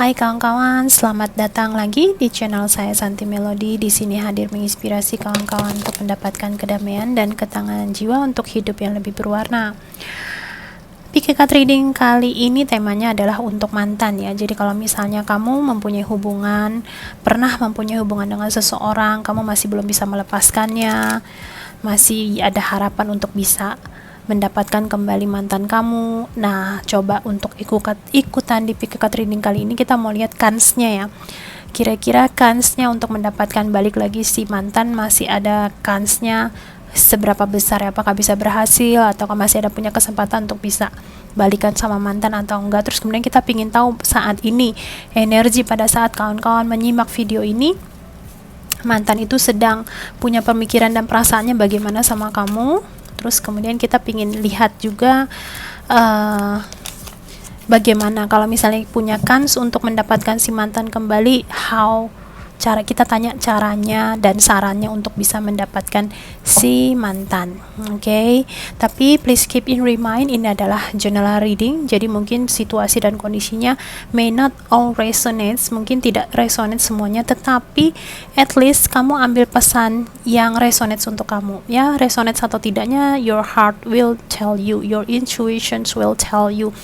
Hai kawan-kawan, selamat datang lagi di channel saya Santi Melody. Di sini hadir menginspirasi kawan-kawan untuk mendapatkan kedamaian dan ketenangan jiwa untuk hidup yang lebih berwarna. PKK Trading kali ini temanya adalah untuk mantan ya. Jadi kalau misalnya kamu pernah mempunyai hubungan dengan seseorang, kamu masih belum bisa melepaskannya, masih ada harapan untuk bisa mendapatkan kembali mantan kamu. Nah, coba untuk ikutan di PKK Trading kali ini, kita mau lihat kansnya ya. Kira-kira kansnya untuk mendapatkan balik lagi si mantan, masih ada kansnya seberapa besar ya? Apakah bisa berhasil, ataukah masih ada punya kesempatan untuk bisa balikan sama mantan atau enggak. Terus kemudian kita pingin tahu saat ini energi pada saat kawan-kawan menyimak video ini, mantan itu sedang punya pemikiran dan perasaannya bagaimana sama kamu. Terus kemudian kita pingin lihat juga bagaimana kalau misalnya punya kans untuk mendapatkan si mantan kembali, cara kita tanya caranya dan sarannya untuk bisa mendapatkan si mantan. Oke. Tapi please keep in mind, ini adalah general reading, jadi mungkin situasi dan kondisinya may not all resonates, mungkin tidak resonate semuanya, tetapi at least kamu ambil pesan yang resonates untuk kamu ya. Resonates atau tidaknya, your heart will tell you, your intuitions will tell you.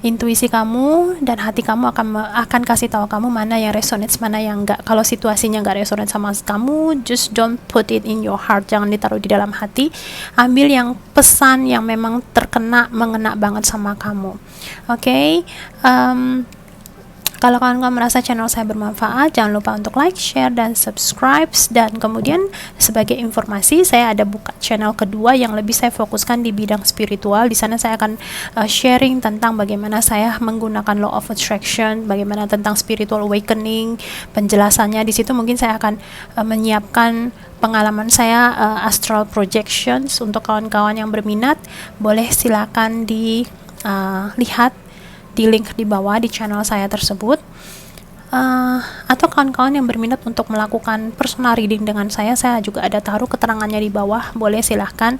Intuisi kamu dan hati kamu akan kasih tahu kamu mana yang resonates, mana yang enggak. Kalau situasinya enggak resonate sama kamu, just don't put it in your heart, jangan ditaruh di dalam hati. Ambil yang pesan yang memang mengena banget sama kamu. Oke. Kalau kalian merasa channel saya bermanfaat, jangan lupa untuk like, share, dan subscribe. Dan kemudian sebagai informasi, saya ada buka channel kedua yang lebih saya fokuskan di bidang spiritual. Di sana saya akan sharing tentang bagaimana saya menggunakan law of attraction, bagaimana tentang spiritual awakening, penjelasannya. Di situ mungkin saya akan menyiapkan pengalaman saya astral projections. Untuk kawan-kawan yang berminat, boleh silakan dilihat di link di bawah di channel saya tersebut. Atau kawan-kawan yang berminat untuk melakukan personal reading dengan saya juga ada taruh keterangannya di bawah, boleh silahkan.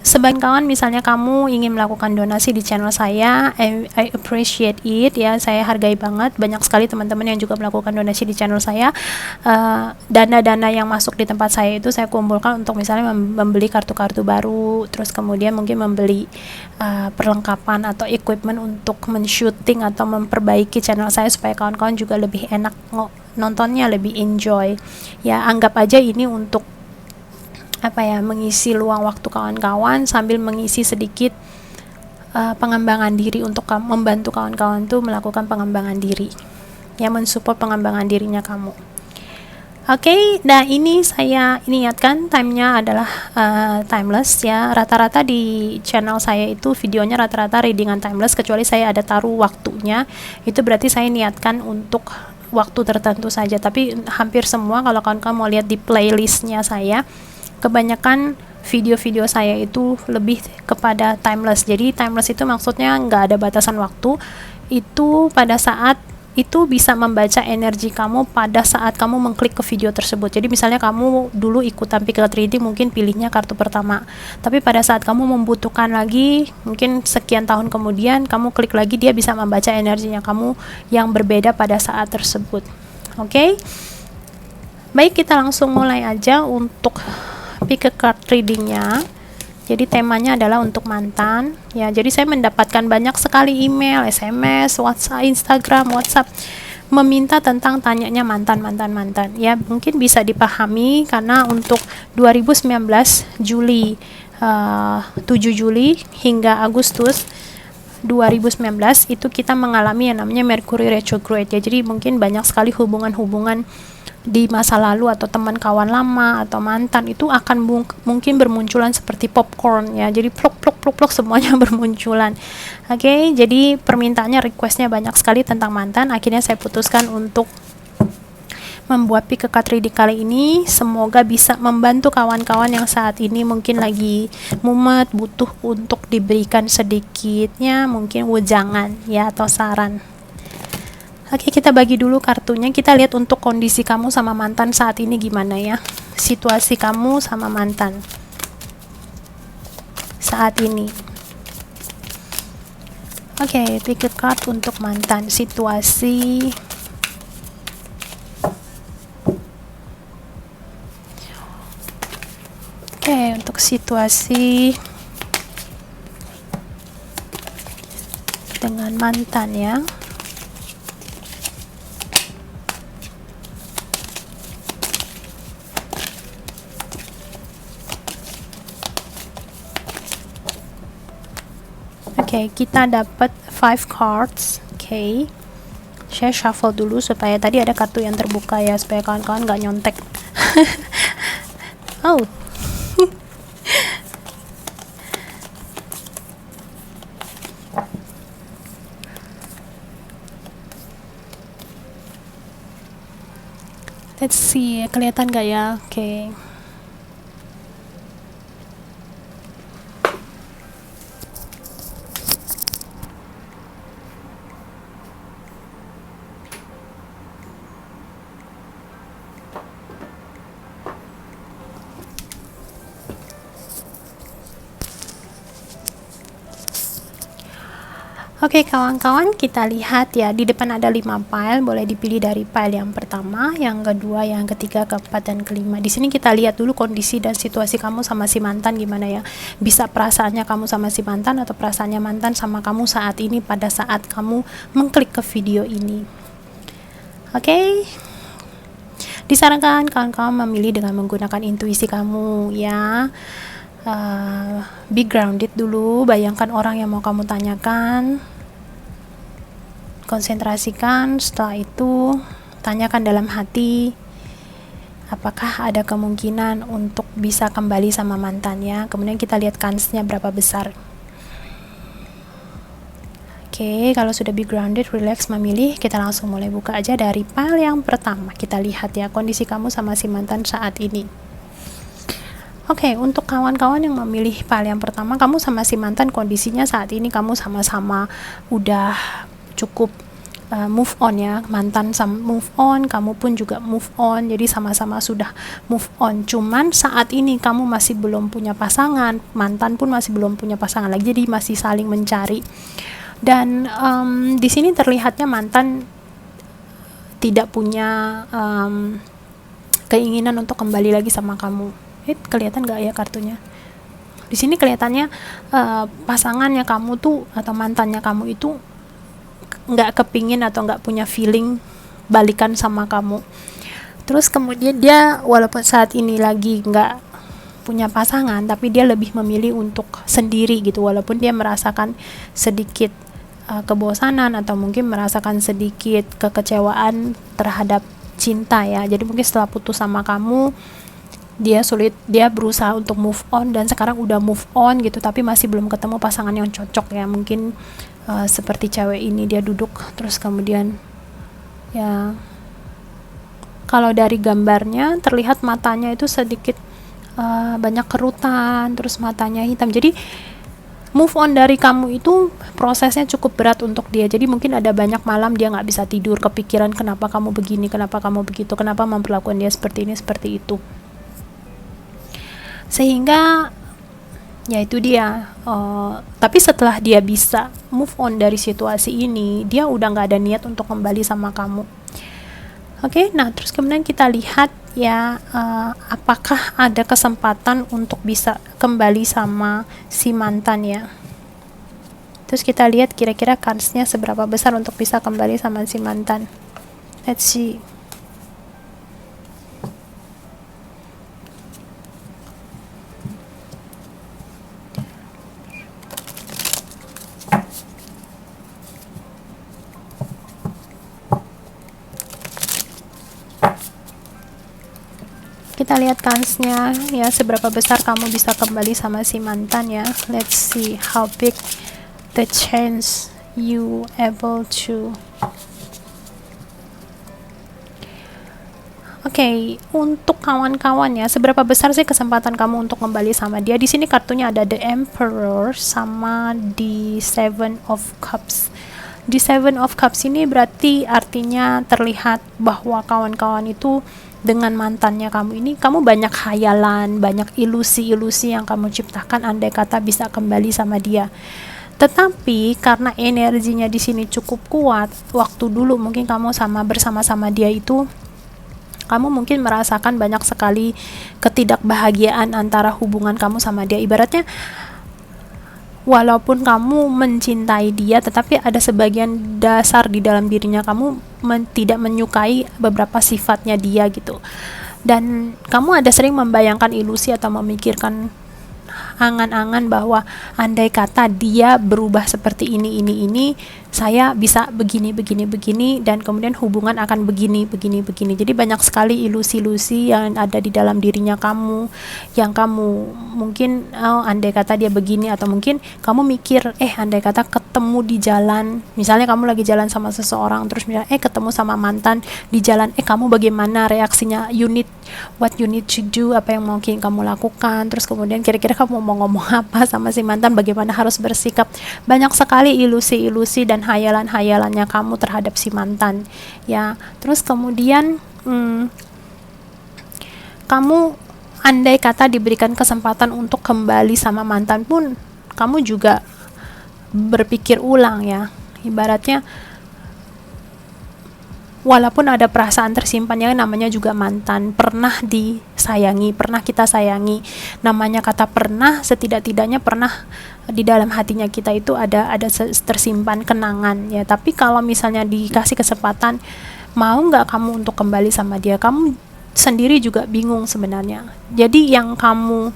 Sebagian kawan, misalnya kamu ingin melakukan donasi di channel saya, I appreciate it ya, saya hargai banget. Banyak sekali teman-teman yang juga melakukan donasi di channel saya. Dana-dana yang masuk di tempat saya itu saya kumpulkan untuk misalnya membeli kartu-kartu baru, terus kemudian mungkin membeli perlengkapan atau equipment untuk men-shooting atau memperbaiki channel saya supaya kawan-kawan juga lebih enak nontonnya, lebih enjoy ya. Anggap aja ini untuk mengisi luang waktu kawan-kawan sambil mengisi sedikit pengembangan diri, untuk membantu kawan-kawan tuh melakukan pengembangan diri ya, mensupport pengembangan dirinya kamu. Oke. Nah, ini saya ingatkan timenya adalah timeless ya. Rata-rata di channel saya itu videonya rata-rata readingan timeless, kecuali saya ada taruh waktunya, itu berarti saya niatkan untuk waktu tertentu saja. Tapi hampir semua, kalau kawan-kawan mau lihat di playlistnya saya, kebanyakan video-video saya itu lebih kepada timeless. Jadi timeless itu maksudnya nggak ada batasan waktu, itu pada saat itu bisa membaca energi kamu pada saat kamu mengklik ke video tersebut. Jadi misalnya kamu dulu ikutan PKK Trading, mungkin pilihnya kartu pertama, tapi pada saat kamu membutuhkan lagi, mungkin sekian tahun kemudian kamu klik lagi, dia bisa membaca energinya kamu yang berbeda pada saat tersebut. Oke. Baik, kita langsung mulai aja untuk pick card readingnya. Jadi temanya adalah untuk mantan ya. Jadi saya mendapatkan banyak sekali email, SMS, WhatsApp, Instagram, WhatsApp meminta tentang tanyanya mantan ya. Mungkin bisa dipahami karena untuk 2019 Juli 7 Juli hingga Agustus 2019 itu kita mengalami yang namanya Mercury retrograde ya. Jadi mungkin banyak sekali hubungan-hubungan di masa lalu atau teman kawan lama atau mantan itu akan mungkin bermunculan seperti popcorn ya. Jadi plok semuanya bermunculan. Oke. Jadi permintaannya, requestnya banyak sekali tentang mantan. Akhirnya saya putuskan untuk membuat PKK Trading kali ini. Semoga bisa membantu kawan-kawan yang saat ini mungkin lagi mumet, butuh untuk diberikan sedikitnya mungkin wejangan ya, atau saran. Oke, kita bagi dulu kartunya. Kita lihat untuk kondisi kamu sama mantan saat ini gimana ya. Situasi kamu sama mantan saat ini. Oke, pick a card untuk mantan. Situasi. Oke, untuk situasi dengan mantan ya. Oke, kita dapat 5 cards. Oke. Saya shuffle dulu supaya tadi ada kartu yang terbuka ya, supaya kawan-kawan nggak nyontek. Oh. Let's see, kelihatan nggak ya? Oke. Oke kawan-kawan, kita lihat ya, di depan ada 5 file, boleh dipilih dari file yang pertama, yang kedua, yang ketiga, keempat, dan kelima. Di sini kita lihat dulu kondisi dan situasi kamu sama si mantan gimana ya. Bisa perasaannya kamu sama si mantan atau perasaannya mantan sama kamu saat ini pada saat kamu mengklik ke video ini. Oke. Disarankan kawan-kawan memilih dengan menggunakan intuisi kamu ya. Be grounded dulu, bayangkan orang yang mau kamu tanyakan, konsentrasikan, setelah itu tanyakan dalam hati apakah ada kemungkinan untuk bisa kembali sama mantannya. Kemudian kita lihat kansnya berapa besar. Oke, kalau sudah be grounded, relax, memilih, kita langsung mulai buka aja dari file yang pertama. Kita lihat ya kondisi kamu sama si mantan saat ini. Oke, untuk kawan-kawan yang memilih file yang pertama, kamu sama si mantan kondisinya saat ini kamu sama-sama udah cukup move on ya, mantan sama move on, kamu pun juga move on, jadi sama-sama sudah move on. Cuman saat ini kamu masih belum punya pasangan, mantan pun masih belum punya pasangan lagi, jadi masih saling mencari. Dan di sini terlihatnya mantan tidak punya keinginan untuk kembali lagi sama kamu. Kelihatan nggak ya kartunya? Di sini kelihatannya pasangannya kamu tuh atau mantannya kamu itu nggak kepingin atau nggak punya feeling balikan sama kamu. Terus kemudian dia walaupun saat ini lagi nggak punya pasangan, tapi dia lebih memilih untuk sendiri gitu, walaupun dia merasakan sedikit kebosanan atau mungkin merasakan sedikit kekecewaan terhadap cinta ya. Jadi mungkin setelah putus sama kamu, dia berusaha untuk move on dan sekarang udah move on gitu, tapi masih belum ketemu pasangan yang cocok ya. Mungkin seperti cewek ini, dia duduk terus kemudian ya, kalau dari gambarnya terlihat matanya itu sedikit banyak kerutan, terus matanya hitam. Jadi move on dari kamu itu prosesnya cukup berat untuk dia. Jadi mungkin ada banyak malam dia nggak bisa tidur, kepikiran kenapa kamu begini, kenapa kamu begitu, kenapa memperlakukan dia seperti ini, seperti itu. Sehingga ya itu dia, tapi setelah dia bisa move on dari situasi ini, dia udah nggak ada niat untuk kembali sama kamu. Oke, nah terus kemudian kita lihat ya, apakah ada kesempatan untuk bisa kembali sama si mantan ya. Terus kita lihat kira-kira kansnya seberapa besar untuk bisa kembali sama si mantan. Let's see. Kita lihat kansnya ya, seberapa besar kamu bisa kembali sama si mantan ya. Let's see how big the chance you able to. Oke, untuk kawan-kawan ya, seberapa besar sih kesempatan kamu untuk kembali sama dia? Di sini kartunya ada The Emperor sama The Seven of Cups. Di Seven of Cups ini berarti artinya terlihat bahwa kawan-kawan itu dengan mantannya kamu ini, kamu banyak khayalan, banyak ilusi-ilusi yang kamu ciptakan andai kata bisa kembali sama dia. Tetapi karena energinya di sini cukup kuat, waktu dulu mungkin kamu bersama-sama dia itu, kamu mungkin merasakan banyak sekali ketidakbahagiaan antara hubungan kamu sama dia. Ibaratnya walaupun kamu mencintai dia, tetapi ada sebagian dasar di dalam dirinya kamu tidak menyukai beberapa sifatnya dia gitu. Dan kamu ada sering membayangkan ilusi atau memikirkan angan-angan bahwa andai kata dia berubah seperti ini, saya bisa begini, dan kemudian hubungan akan begini. Jadi banyak sekali ilusi-ilusi yang ada di dalam dirinya kamu, yang kamu mungkin, andai kata dia begini, atau mungkin kamu mikir, andai kata ketemu di jalan, misalnya kamu lagi jalan sama seseorang, terus misalnya ketemu sama mantan di jalan, kamu bagaimana reaksinya, what you need to do, apa yang mungkin kamu lakukan, terus kemudian kira-kira kamu mau ngomong apa sama si mantan, bagaimana harus bersikap. Banyak sekali ilusi-ilusi dan hayalan-hayalannya kamu terhadap si mantan, ya. Terus kemudian kamu andai kata diberikan kesempatan untuk kembali sama mantan pun, kamu juga berpikir ulang, ya. Ibaratnya walaupun ada perasaan tersimpan, yang namanya juga mantan, pernah disayangi, pernah kita sayangi, namanya kata pernah, setidak-tidaknya pernah di dalam hatinya kita itu ada tersimpan kenangan, ya. Tapi kalau misalnya dikasih kesempatan, mau nggak kamu untuk kembali sama dia, kamu sendiri juga bingung sebenarnya. Jadi yang kamu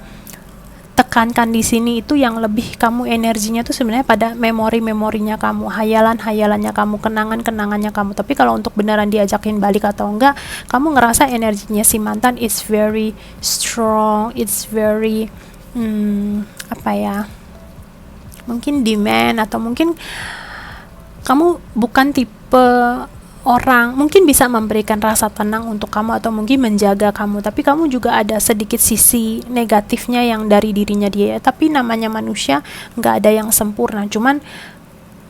tekankan di sini itu, yang lebih kamu energinya tuh sebenarnya pada memori-memorinya kamu, hayalan-hayalannya kamu, kenangan-kenangannya kamu. Tapi kalau untuk beneran diajakin balik atau enggak, kamu ngerasa energinya si mantan is very strong, it's very mungkin demand, atau mungkin kamu bukan tipe orang, mungkin bisa memberikan rasa tenang untuk kamu atau mungkin menjaga kamu, tapi kamu juga ada sedikit sisi negatifnya yang dari dirinya dia, tapi namanya manusia nggak ada yang sempurna. Cuman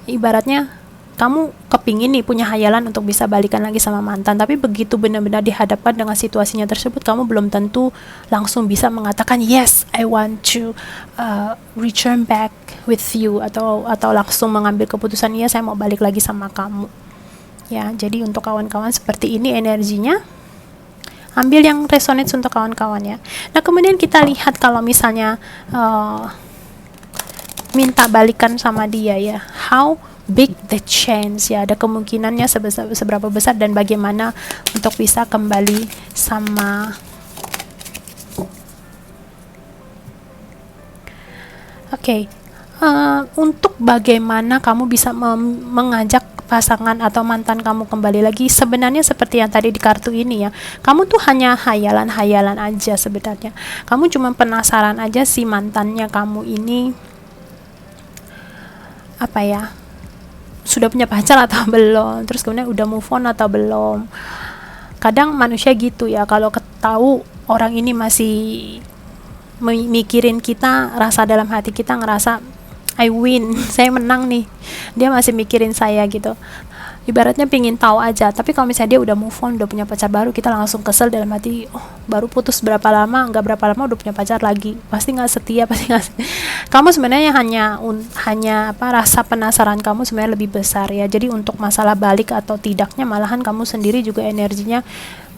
ibaratnya kamu kepingin nih punya hayalan untuk bisa balikan lagi sama mantan, tapi begitu benar-benar dihadapkan dengan situasinya tersebut, kamu belum tentu langsung bisa mengatakan yes, I want to return back with you, atau langsung mengambil keputusan, ya saya mau balik lagi sama kamu. Ya, jadi untuk kawan-kawan seperti ini energinya. Ambil yang resonates untuk kawan-kawan, ya. Nah, kemudian kita lihat kalau misalnya minta balikan sama dia, ya. How big the chance, ya. Ada kemungkinannya seberapa besar dan bagaimana untuk bisa kembali sama. Oke. Untuk bagaimana kamu bisa mengajak pasangan atau mantan kamu kembali lagi, sebenarnya seperti yang tadi di kartu ini, ya. Kamu tuh hanya hayalan-hayalan aja sebenarnya. Kamu cuma penasaran aja si mantannya kamu ini sudah punya pacar atau belum, terus kemudian udah move on atau belum. Kadang manusia gitu, ya, kalau tahu orang ini masih mikirin kita, rasa dalam hati kita ngerasa I win, saya menang nih, dia masih mikirin saya gitu, ibaratnya pingin tahu aja. Tapi kalau misalnya dia udah move on, udah punya pacar baru, kita langsung kesel dalam hati, baru putus berapa lama, nggak berapa lama udah punya pacar lagi, pasti nggak setia, kamu sebenarnya hanya rasa penasaran kamu sebenarnya lebih besar, ya. Jadi untuk masalah balik atau tidaknya, malahan kamu sendiri juga energinya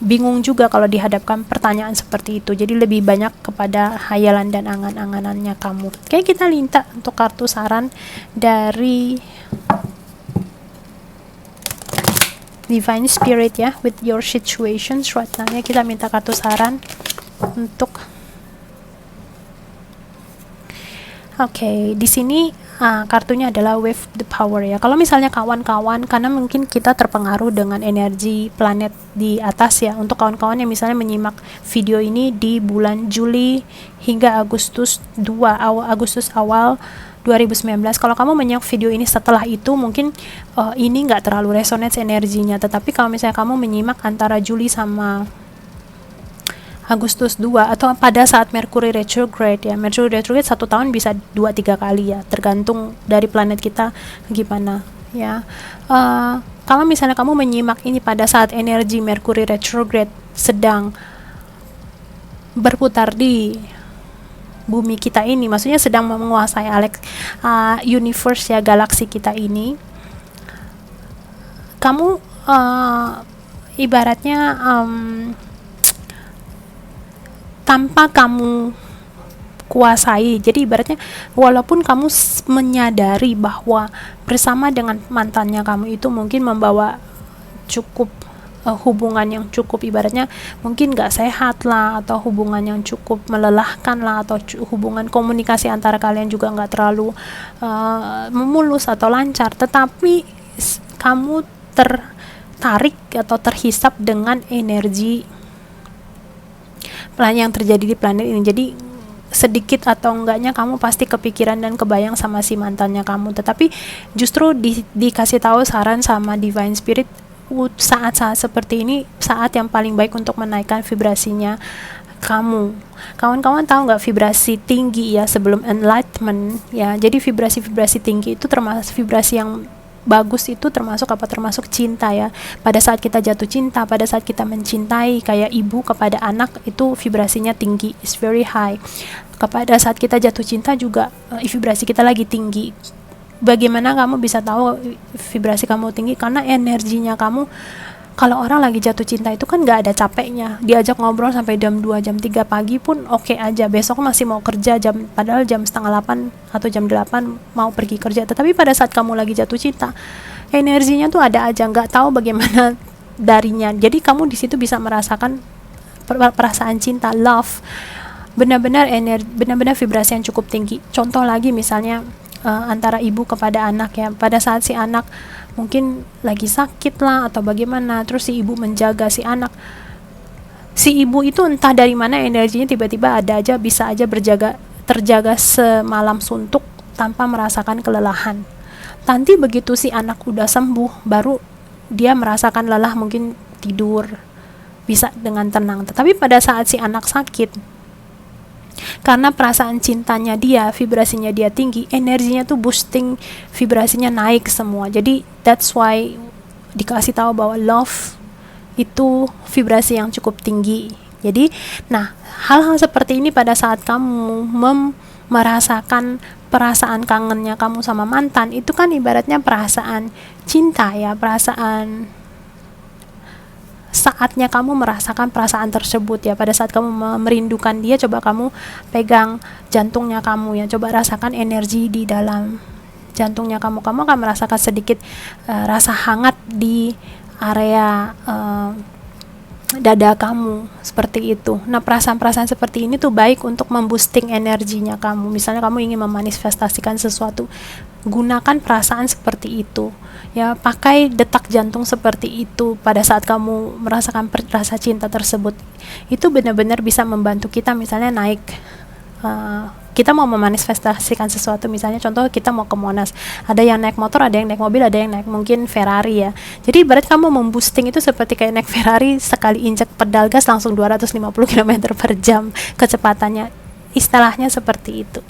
bingung juga kalau dihadapkan pertanyaan seperti itu. Jadi lebih banyak kepada hayalan dan angan-anganannya kamu. Oke, kita minta untuk kartu saran dari Divine Spirit, ya, with your situations right now, ya. Kita minta kartu saran untuk di sini kartunya adalah Wave the Power, ya. Kalau misalnya kawan-kawan, karena mungkin kita terpengaruh dengan energi planet di atas, ya. Untuk kawan-kawan yang misalnya menyimak video ini di bulan Juli hingga Agustus awal 2019, kalau kamu menyimak video ini setelah itu, mungkin ini nggak terlalu resonance energinya. Tetapi kalau misalnya kamu menyimak antara Juli sama Agustus 2 atau pada saat Mercury retrograde, ya. Mercury retrograde 1 tahun bisa 2-3 kali, ya, tergantung dari planet kita gimana, ya. Kalau misalnya kamu menyimak ini pada saat energi Mercury retrograde sedang berputar di bumi kita ini, maksudnya sedang menguasai universe ya, galaksi kita ini. Kamu ibaratnya tanpa kamu kuasai, jadi ibaratnya walaupun kamu menyadari bahwa bersama dengan mantannya kamu itu mungkin membawa cukup hubungan yang cukup ibaratnya mungkin gak sehat lah, atau hubungan yang cukup melelahkan lah, atau hubungan komunikasi antara kalian juga gak terlalu mulus atau lancar, tetapi kamu tertarik atau terhisap dengan energi yang terjadi di planet ini. Jadi sedikit atau enggaknya kamu pasti kepikiran dan kebayang sama si mantannya kamu, tetapi justru dikasih tahu saran sama Divine Spirit, saat-saat seperti ini saat yang paling baik untuk menaikkan vibrasinya kamu. Kawan-kawan tahu nggak vibrasi tinggi ya sebelum enlightenment ya, jadi vibrasi tinggi itu termasuk vibrasi yang bagus itu termasuk apa? Termasuk cinta ya. Pada saat kita jatuh cinta, pada saat kita mencintai, kayak ibu kepada anak, itu vibrasinya tinggi, is very high. Kepada saat kita jatuh cinta juga vibrasi kita lagi tinggi. Bagaimana kamu bisa tahu vibrasi kamu tinggi? Karena energinya kamu, kalau orang lagi jatuh cinta itu kan gak ada capeknya, diajak ngobrol sampai jam 2, jam 3 pagi pun oke aja, besok masih mau kerja padahal jam 7:30 atau jam 8 mau pergi kerja. Tetapi pada saat kamu lagi jatuh cinta, energinya tuh ada aja, gak tahu bagaimana darinya. Jadi kamu di situ bisa merasakan perasaan cinta, love, benar-benar vibrasi yang cukup tinggi. Contoh lagi misalnya antara ibu kepada anak ya, pada saat si anak mungkin lagi sakit lah atau bagaimana, terus si ibu menjaga si anak, si ibu itu entah dari mana energinya tiba-tiba ada aja, bisa aja terjaga semalam suntuk tanpa merasakan kelelahan. Nanti begitu si anak udah sembuh, baru dia merasakan lelah, mungkin tidur bisa dengan tenang. Tetapi pada saat si anak sakit, karena perasaan cintanya dia, vibrasinya dia tinggi, energinya tuh boosting, vibrasinya naik semua. Jadi that's why dikasih tahu bahwa love itu vibrasi yang cukup tinggi. Jadi nah, hal-hal seperti ini pada saat kamu merasakan perasaan kangennya kamu sama mantan, itu kan ibaratnya perasaan cinta ya, perasaan saatnya kamu merasakan perasaan tersebut ya. Pada saat kamu merindukan dia, coba kamu pegang jantungnya kamu ya, coba rasakan energi di dalam jantungnya kamu akan merasakan sedikit rasa hangat di area dada kamu, seperti itu. Nah, perasaan-perasaan seperti ini tuh baik untuk memboosting energinya kamu. Misalnya kamu ingin memanifestasikan sesuatu, gunakan perasaan seperti itu ya, pakai detak jantung seperti itu pada saat kamu merasakan rasa cinta tersebut. Itu benar-benar bisa membantu kita, misalnya naik kita mau memanifestasikan sesuatu, misalnya contoh kita mau ke Monas, ada yang naik motor, ada yang naik mobil, ada yang naik mungkin Ferrari ya. Jadi ibarat kamu memboosting itu seperti kayak naik Ferrari, sekali injek pedal gas langsung 250 km/jam kecepatannya, istilahnya seperti itu.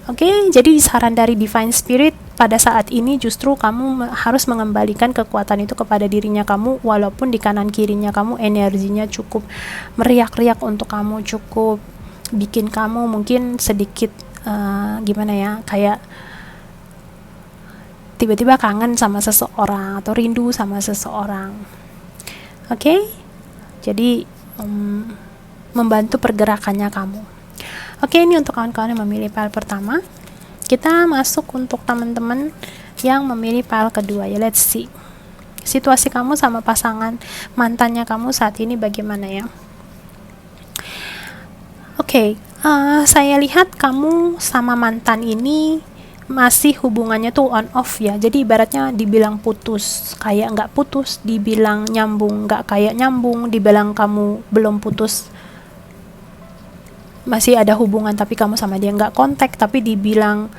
Oke, jadi saran dari Divine Spirit pada saat ini justru kamu harus mengembalikan kekuatan itu kepada dirinya kamu, walaupun di kanan kirinya kamu energinya cukup meriak-riak untuk kamu, cukup bikin kamu mungkin sedikit gimana ya, kayak tiba-tiba kangen sama seseorang atau rindu sama seseorang. Oke? Jadi membantu pergerakannya kamu. Oke, ini untuk kawan-kawan yang memilih file pertama. Kita masuk untuk teman-teman yang memilih file kedua ya. Let's see situasi kamu sama pasangan mantannya kamu saat ini bagaimana ya. Oke, saya lihat kamu sama mantan ini masih hubungannya tuh on off ya. Jadi ibaratnya dibilang putus kayak nggak putus, dibilang nyambung nggak kayak nyambung, dibilang kamu belum putus masih ada hubungan tapi kamu sama dia nggak kontak, tapi dibilang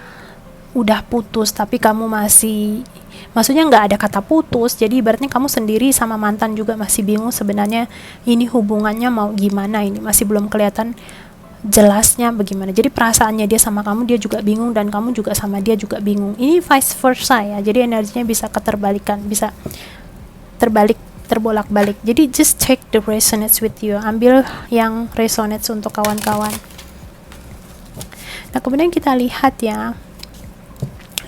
udah putus tapi kamu masih, maksudnya nggak ada kata putus. Jadi ibaratnya kamu sendiri sama mantan juga masih bingung sebenarnya ini hubungannya mau gimana, ini masih belum kelihatan jelasnya bagaimana. Jadi perasaannya dia sama kamu, dia juga bingung, dan kamu juga sama dia juga bingung. Ini vice versa ya, jadi energinya bisa keterbalikan, bisa terbolak-balik. Jadi just check the resonates with you, ambil yang resonates untuk kawan-kawan. Nah, kemudian kita lihat ya,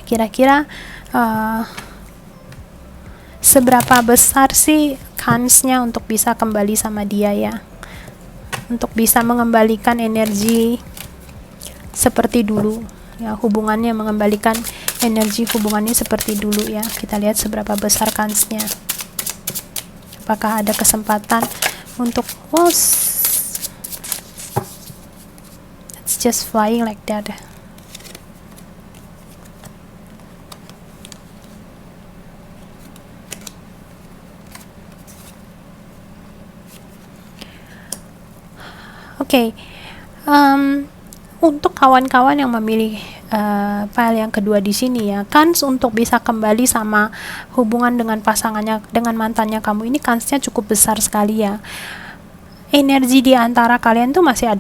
kira-kira seberapa besar sih kansnya untuk bisa kembali sama dia ya, untuk bisa mengembalikan energi seperti dulu ya, hubungannya, mengembalikan energi hubungannya seperti dulu ya. Kita lihat seberapa besar kansnya, apakah ada kesempatan untuk it's just flying like that. Oke, untuk kawan-kawan yang memilih file yang kedua di sini ya, kans untuk bisa kembali sama hubungan dengan pasangannya, dengan mantannya kamu ini, kansnya cukup besar sekali ya. Energi di antara kalian tuh masih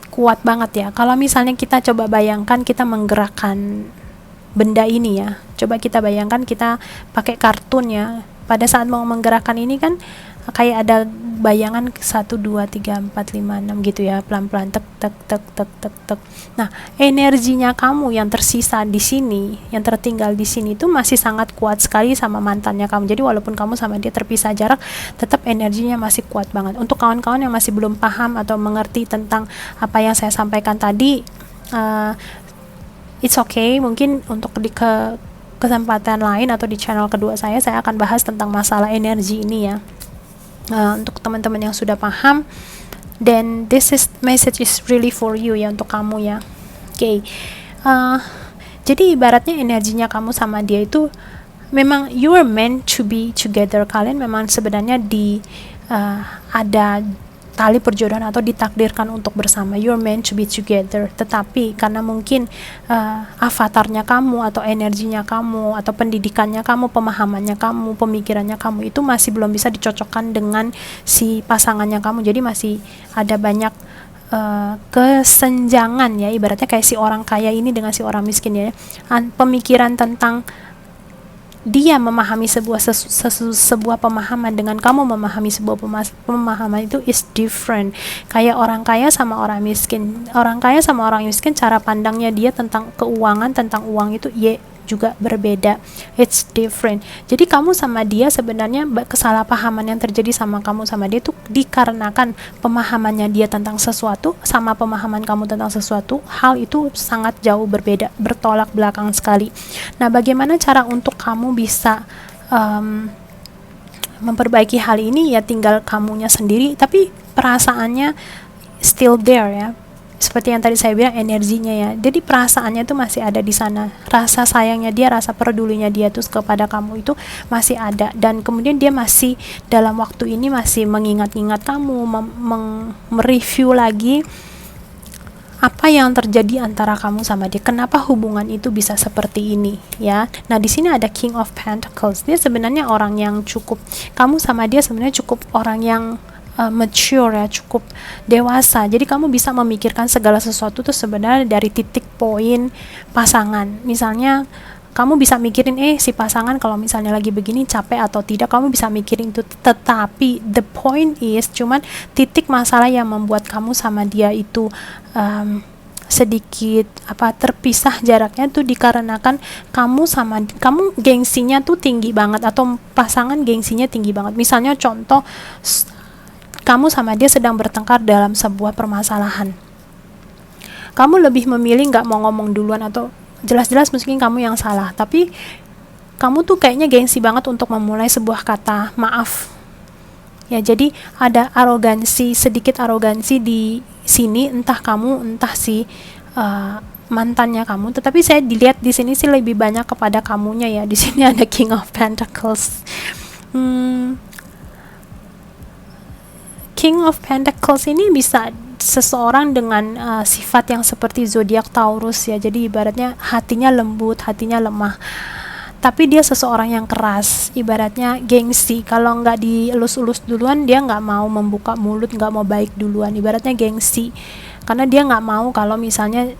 kuat banget ya. Kalau misalnya kita coba bayangkan kita menggerakkan benda ini ya, coba kita bayangkan kita pakai kartun ya, pada saat mau menggerakkan ini kan kayak ada bayangan 1, 2, 3, 4, 5, 6 gitu ya, pelan-pelan tek tek tek tek tek tek. Nah, energinya kamu yang tersisa di sini, yang tertinggal di sini itu masih sangat kuat sekali sama mantannya kamu. Jadi walaupun kamu sama dia terpisah jarak, tetap energinya masih kuat banget. Untuk kawan-kawan yang masih belum paham atau mengerti tentang apa yang saya sampaikan tadi, it's okay, mungkin untuk kesempatan lain atau di channel kedua saya akan bahas tentang masalah energi ini ya. Untuk teman-teman yang sudah paham, then message is really for you ya, untuk kamu ya. Oke. Jadi ibaratnya energinya kamu sama dia itu memang you are meant to be together. Kalian memang sebenarnya ada tali perjodohan atau ditakdirkan untuk bersama, you're meant to be together. Tetapi karena mungkin avatarnya kamu atau energinya kamu atau pendidikannya kamu, pemahamannya kamu, pemikirannya kamu itu masih belum bisa dicocokkan dengan si pasangannya kamu, jadi masih ada banyak kesenjangan ya, ibaratnya kayak si orang kaya ini dengan si orang miskin ya, pemikiran tentang dia memahami sebuah pemahaman dengan kamu memahami sebuah pemahaman itu is different. Kayak orang kaya sama orang miskin, cara pandangnya dia tentang keuangan, tentang uang itu juga berbeda, it's different. Jadi kamu sama dia sebenarnya kesalahpahaman yang terjadi sama kamu sama dia itu dikarenakan pemahamannya dia tentang sesuatu sama pemahaman kamu tentang sesuatu, hal itu sangat jauh berbeda, bertolak belakang sekali. Nah, bagaimana cara untuk kamu bisa memperbaiki hal ini ya, tinggal kamunya sendiri tapi perasaannya still there ya. Seperti yang tadi saya bilang, energinya ya. Jadi perasaannya itu masih ada di sana. Rasa sayangnya dia, rasa pedulinya dia tuh kepada kamu itu masih ada. Dan kemudian dia masih dalam waktu ini masih mengingat-ingat kamu, mereview lagi apa yang terjadi antara kamu sama dia. Kenapa hubungan itu bisa seperti ini ya. Nah, di sini ada King of Pentacles. Dia sebenarnya orang yang cukup, kamu sama dia sebenarnya cukup orang yang mature ya, cukup dewasa. Jadi kamu bisa memikirkan segala sesuatu tuh sebenarnya dari titik poin pasangan. Misalnya kamu bisa mikirin si pasangan kalau misalnya lagi begini capek atau tidak, kamu bisa mikirin itu. Tetapi the point is cuman titik masalah yang membuat kamu sama dia itu sedikit terpisah jaraknya tuh dikarenakan kamu gengsinya tuh tinggi banget atau pasangan gengsinya tinggi banget. Misalnya contoh, kamu sama dia sedang bertengkar dalam sebuah permasalahan, kamu lebih memilih nggak mau ngomong duluan, atau jelas-jelas mungkin kamu yang salah, tapi kamu tuh kayaknya gengsi banget untuk memulai sebuah kata maaf ya. Jadi ada sedikit arogansi di sini, entah kamu entah si mantannya kamu. Tetapi saya dilihat di sini sih lebih banyak kepada kamunya ya. Di sini ada King of Pentacles. King of Pentacles ini bisa seseorang dengan sifat yang seperti zodiak Taurus ya. Jadi ibaratnya hatinya lembut, hatinya lemah. Tapi dia seseorang yang keras, ibaratnya gengsi. Kalau nggak dielus-elus duluan, dia nggak mau membuka mulut, nggak mau baik duluan. Ibaratnya gengsi. Karena dia nggak mau kalau misalnya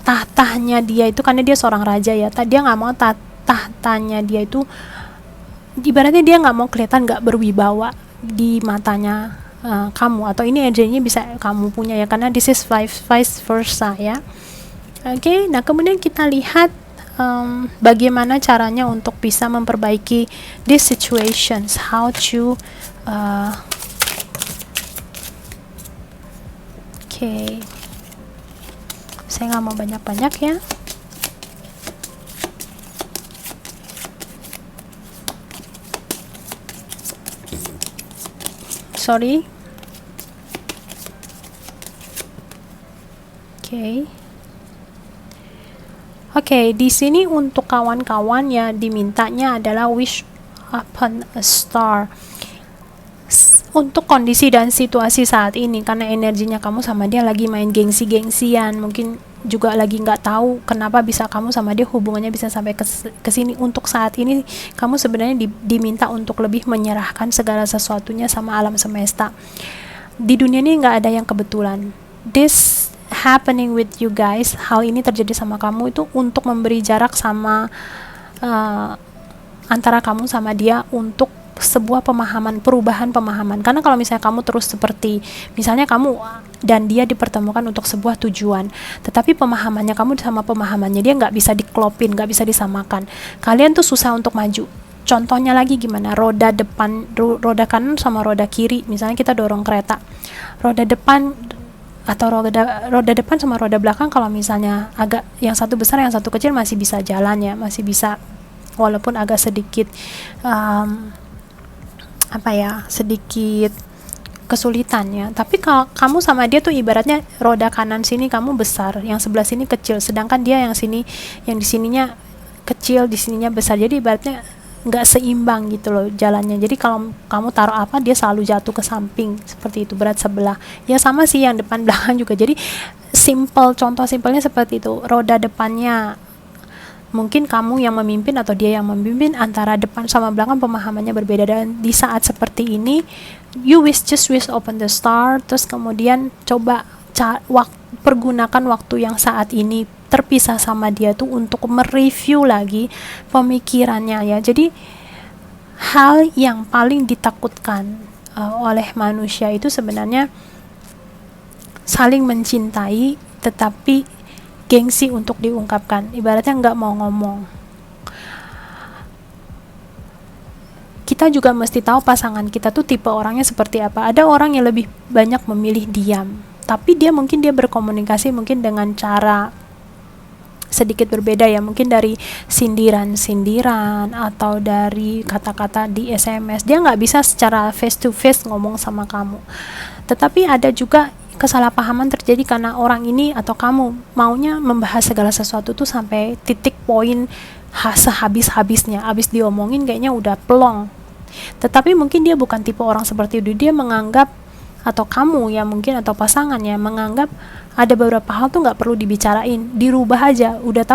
tahtanya dia itu, karena dia seorang raja ya, dia nggak mau tahtanya dia itu, ibaratnya dia nggak mau kelihatan nggak berwibawa di matanya kamu, atau ini energinya bisa kamu punya ya, karena this is vice versa ya. Oke, nah kemudian kita lihat bagaimana caranya untuk bisa memperbaiki these situations, how to oke, saya nggak mau banyak-banyak ya. Sorry. Oke, di sini untuk kawan-kawan ya, dimintanya adalah wish upon a star. Untuk kondisi dan situasi saat ini, karena energinya kamu sama dia lagi main gengsi-gengsian, mungkin juga lagi nggak tahu kenapa bisa kamu sama dia hubungannya bisa sampai ke sini. Untuk saat ini kamu sebenarnya diminta untuk lebih menyerahkan segala sesuatunya sama alam semesta. Di dunia ini nggak ada yang kebetulan. This happening with you guys, hal ini terjadi sama kamu itu untuk memberi jarak sama antara kamu sama dia, untuk sebuah pemahaman, perubahan pemahaman. Karena kalau misalnya kamu terus seperti, misalnya kamu dan dia dipertemukan untuk sebuah tujuan, tetapi pemahamannya kamu sama pemahamannya dia nggak bisa diklopin, nggak bisa disamakan, kalian tuh susah untuk maju. Contohnya lagi gimana, roda depan, roda kanan sama roda kiri, misalnya kita dorong kereta, roda depan atau roda depan sama roda belakang, kalau misalnya agak yang satu besar yang satu kecil masih bisa jalan ya, masih bisa, walaupun agak sedikit sedikit kesulitan ya. Tapi kalau kamu sama dia tuh ibaratnya roda kanan sini kamu besar, yang sebelah sini kecil, sedangkan dia yang sini, yang di sininya kecil, di sininya besar. Jadi ibaratnya nggak seimbang gitu loh jalannya. Jadi kalau kamu taruh apa, dia selalu jatuh ke samping, seperti itu, berat sebelah. Ya sama sih yang depan belakang juga. Jadi contoh simpelnya seperti itu. Roda depannya mungkin kamu yang memimpin atau dia yang memimpin, antara depan sama belakang pemahamannya berbeda. Dan di saat seperti ini, you just wish open the star, terus kemudian coba pergunakan waktu yang saat ini terpisah sama dia tuh untuk mereview lagi pemikirannya ya. Jadi hal yang paling ditakutkan oleh manusia itu sebenarnya saling mencintai tetapi gengsi untuk diungkapkan, ibaratnya nggak mau ngomong. Kita juga mesti tahu pasangan kita tuh tipe orangnya seperti apa. Ada orang yang lebih banyak memilih diam, tapi dia berkomunikasi mungkin dengan cara sedikit berbeda ya, mungkin dari sindiran-sindiran atau dari kata-kata di SMS. Dia nggak bisa secara face to face ngomong sama kamu. Tetapi ada juga kesalahpahaman terjadi karena orang ini atau kamu maunya membahas segala sesuatu tuh sampai titik poin sehabis-habisnya, habis diomongin kayaknya udah plong. Tetapi mungkin dia bukan tipe orang seperti itu. Dia menganggap, atau kamu ya mungkin, atau pasangannya menganggap ada beberapa hal tuh nggak perlu dibicarain, dirubah aja. Udah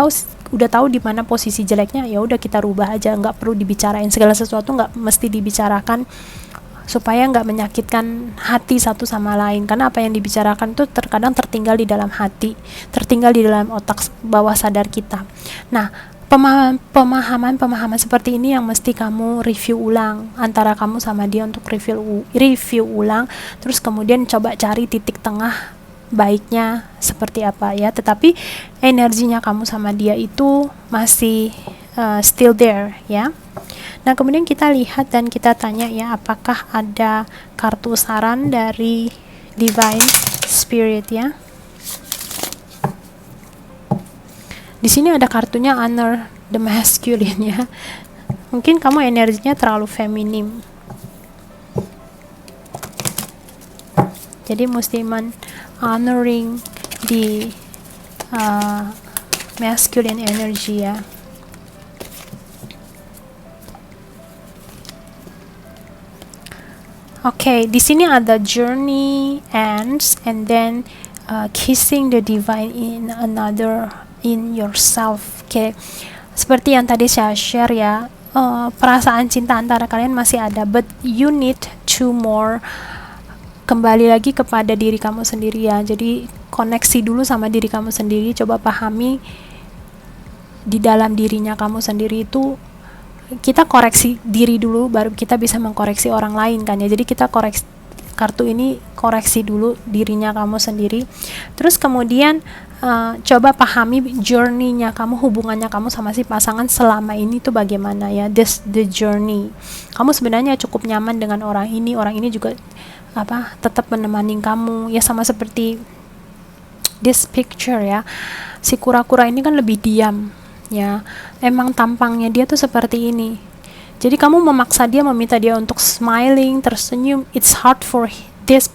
tahu di mana posisi jeleknya, ya udah kita rubah aja, nggak perlu dibicarain. Segala sesuatu nggak mesti dibicarakan supaya nggak menyakitkan hati satu sama lain, karena apa yang dibicarakan itu terkadang tertinggal di dalam hati, tertinggal di dalam otak bawah sadar kita. Nah, pemahaman seperti ini yang mesti kamu review ulang antara kamu sama dia, untuk review ulang, terus kemudian coba cari titik tengah baiknya seperti apa ya. Tetapi energinya kamu sama dia itu masih still there ya. Nah, kemudian kita lihat dan kita tanya ya, apakah ada kartu saran dari Divine Spirit ya. Di sini ada kartunya Honor the Masculine ya. Mungkin kamu energinya terlalu feminim. Jadi mesti honoring di masculine energy ya. Oke, di sini ada journey ends and then kissing the divine in yourself. Oke, seperti yang tadi saya share ya, perasaan cinta antara kalian masih ada, but you need to more kembali lagi kepada diri kamu sendiri ya. Jadi koneksi dulu sama diri kamu sendiri, coba pahami di dalam dirinya kamu sendiri itu. Kita koreksi diri dulu, baru kita bisa mengkoreksi orang lain kan ya. Jadi kita koreksi, kartu ini koreksi dulu dirinya kamu sendiri. Terus kemudian coba pahami journey-nya kamu, hubungannya kamu sama si pasangan selama ini tuh bagaimana ya, the journey. Kamu sebenarnya cukup nyaman dengan orang ini juga tetap menemani kamu ya, sama seperti this picture ya. Si kura-kura ini kan lebih diam ya, emang tampangnya dia tuh seperti ini. Jadi kamu memaksa dia, meminta dia untuk smiling, tersenyum, it's hard for this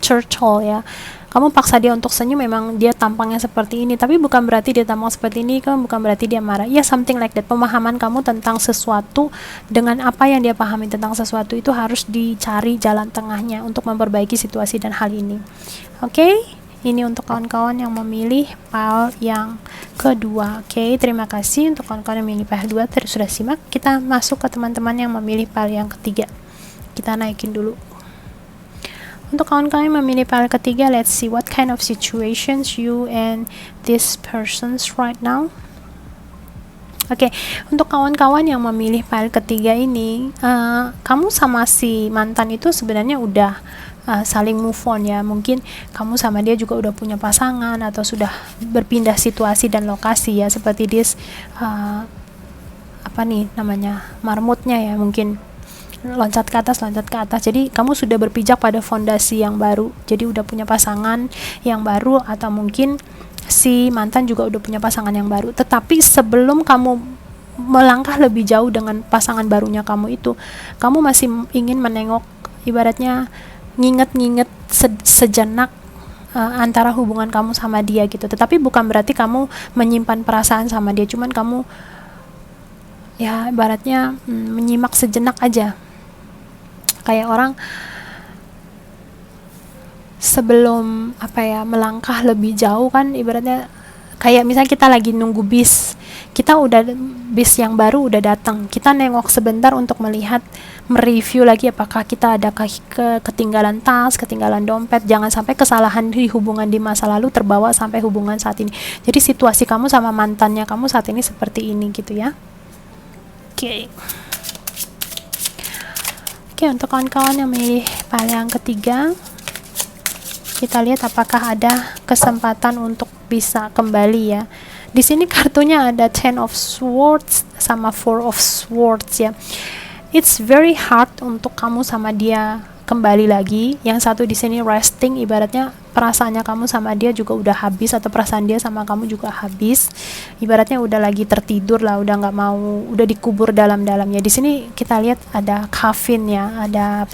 turtle ya. Kamu paksa dia untuk senyum, memang dia tampangnya seperti ini, tapi bukan berarti dia tampang seperti ini, bukan berarti dia marah. Ya, something like that. Pemahaman kamu tentang sesuatu dengan apa yang dia pahami tentang sesuatu itu harus dicari jalan tengahnya untuk memperbaiki situasi dan hal ini. Oke? Ini untuk kawan-kawan yang memilih pile yang kedua. Oke, terima kasih untuk kawan-kawan yang memilih pile 2 sudah simak. Kita masuk ke teman-teman yang memilih pile yang ketiga. Kita naikin dulu. Untuk kawan-kawan yang memilih pile ketiga, let's see what kind of situations you and this persons right now. Oke, untuk kawan-kawan yang memilih pile ketiga ini, kamu sama si mantan itu sebenarnya udah saling move on ya. Mungkin kamu sama dia juga udah punya pasangan atau sudah berpindah situasi dan lokasi ya, seperti this marmutnya ya, mungkin loncat ke atas. Jadi kamu sudah berpijak pada fondasi yang baru, jadi udah punya pasangan yang baru, atau mungkin si mantan juga udah punya pasangan yang baru. Tetapi sebelum kamu melangkah lebih jauh dengan pasangan barunya kamu itu, kamu masih ingin menengok, ibaratnya nginget sejenak antara hubungan kamu sama dia gitu. Tetapi bukan berarti kamu menyimpan perasaan sama dia, cuman kamu ya ibaratnya menyimak sejenak aja. Kayak orang sebelum melangkah lebih jauh kan, ibaratnya kayak misalnya kita lagi nunggu bis, bis yang baru udah datang, kita nengok sebentar untuk mereview lagi apakah kita ada ketinggalan tas, ketinggalan dompet. Jangan sampai kesalahan di hubungan di masa lalu terbawa sampai hubungan saat ini. Jadi situasi kamu sama mantannya kamu saat ini seperti ini gitu ya. Oke, untuk kawan-kawan yang memilih pile yang ketiga, kita lihat apakah ada kesempatan untuk bisa kembali ya. Di sini kartunya ada Ten of Swords sama Four of Swords ya. It's very hard untuk kamu sama dia kembali lagi. Yang satu di sini resting, ibaratnya perasaannya kamu sama dia juga udah habis, atau perasaan dia sama kamu juga habis. Ibaratnya udah lagi tertidur lah, udah nggak mau, udah dikubur dalam-dalamnya. Di sini kita lihat ada coffin ya, ada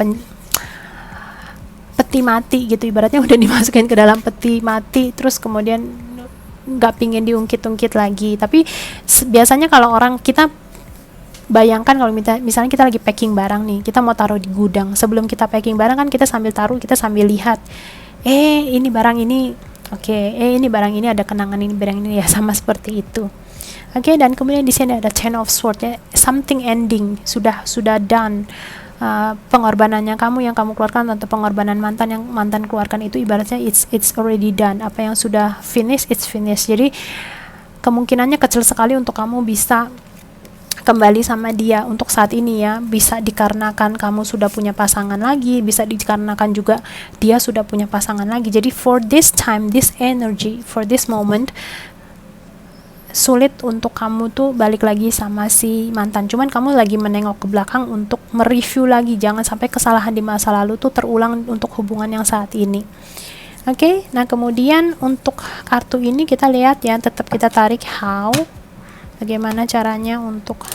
peti mati gitu, ibaratnya udah dimasukin ke dalam peti mati, terus kemudian nggak pingin diungkit-ungkit lagi. Tapi biasanya kalau orang, kita bayangkan kalau misalnya kita lagi packing barang nih, kita mau taruh di gudang. Sebelum kita packing barang kan kita sambil taruh, kita sambil lihat, ini barang ini ini barang ini ada kenangan, ini barang ini ya, sama seperti itu. Dan kemudian di sini ada Ten of Swords ya, something ending, sudah done. Pengorbanannya kamu yang kamu keluarkan, atau pengorbanan mantan yang mantan keluarkan itu, ibaratnya it's already done. Apa yang sudah finish, it's finished. Jadi kemungkinannya kecil sekali untuk kamu bisa kembali sama dia untuk saat ini ya. Bisa dikarenakan kamu sudah punya pasangan lagi, bisa dikarenakan juga dia sudah punya pasangan lagi. Jadi for this time, this energy, for this moment, sulit untuk kamu tuh balik lagi sama si mantan. Cuman kamu lagi menengok ke belakang untuk mereview lagi, jangan sampai kesalahan di masa lalu tuh terulang untuk hubungan yang saat ini. Nah kemudian untuk kartu ini kita lihat ya, tetap kita tarik bagaimana caranya untuk,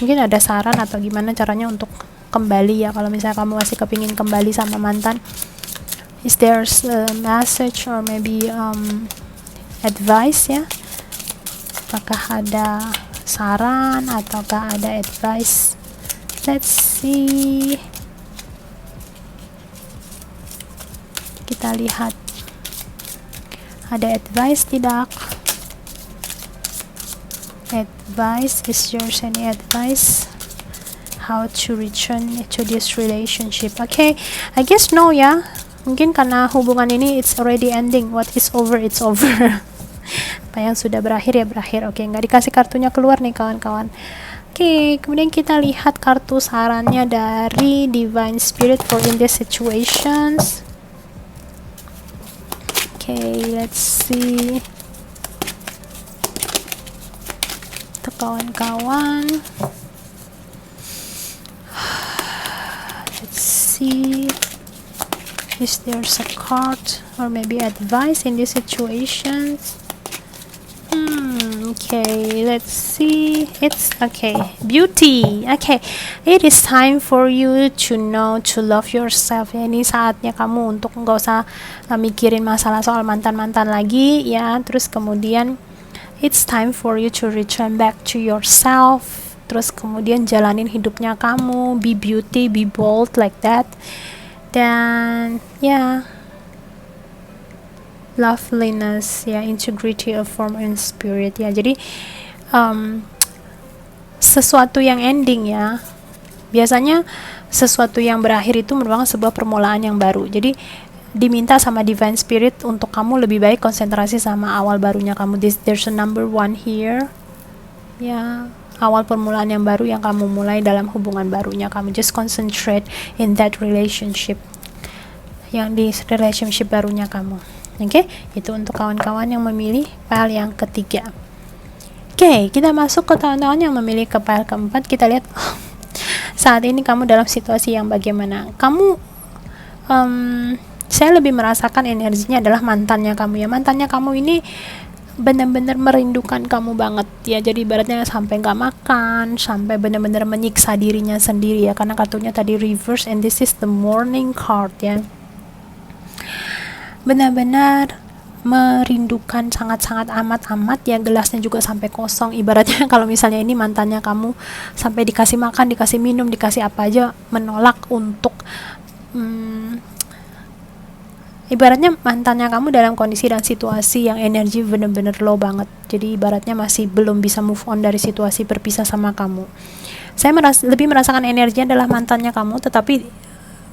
mungkin ada saran atau gimana caranya untuk kembali ya, kalau misalnya kamu masih kepingin kembali sama mantan. Is there a message or maybe advice ya? Apakah ada saran ataukah ada advice? Let's see. Kita lihat ada advice tidak? Advice, is yours any advice? How to return to this relationship? I guess no ya. Mungkin karena hubungan ini it's already ending. What is over, it's over. Apa yang sudah berakhir ya berakhir. Nggak dikasih kartunya keluar nih kawan-kawan. Oke, kemudian kita lihat kartu sarannya dari Divine Spirit for in these situations. Oke, let's see. Untuk kawan-kawan. Let's see. Is there a card or maybe advice in these situations? Okay, let's see. It's okay. Beauty. Okay, it is time for you to know to love yourself. Ya, ini saatnya kamu untuk nggak usah mikirin masalah soal mantan-mantan lagi ya. Terus kemudian it's time for you to return back to yourself. Terus kemudian jalanin hidupnya kamu. Be beauty, be bold like that. Dan ya, loveliness ya, integrity of form and spirit ya. Jadi sesuatu yang ending ya, biasanya sesuatu yang berakhir itu merupakan sebuah permulaan yang baru. Jadi diminta sama Divine Spirit untuk kamu lebih baik konsentrasi sama awal barunya kamu. There's a number 1 here ya, awal permulaan yang baru yang kamu mulai dalam hubungan barunya kamu. Just concentrate in that relationship, yang di relationship barunya kamu. Oke, itu untuk kawan-kawan yang memilih pile yang ketiga. Oke, kita masuk ke kawan-kawan yang memilih ke pile keempat. Kita lihat saat ini kamu dalam situasi yang bagaimana. Kamu saya lebih merasakan energinya adalah mantannya kamu ya. Mantannya kamu ini benar-benar merindukan kamu banget ya. Jadi ibaratnya sampai nggak makan, sampai benar-benar menyiksa dirinya sendiri ya, karena kartunya tadi reverse and this is the morning card ya. Benar-benar merindukan sangat-sangat amat ya, gelasnya juga sampai kosong. Ibaratnya kalau misalnya ini mantannya kamu sampai dikasih makan, dikasih minum, dikasih apa aja menolak untuk ibaratnya mantannya kamu dalam kondisi dan situasi yang energi benar-benar low banget. Jadi ibaratnya masih belum bisa move on dari situasi berpisah sama kamu. Saya lebih merasakan energinya adalah mantannya kamu, tetapi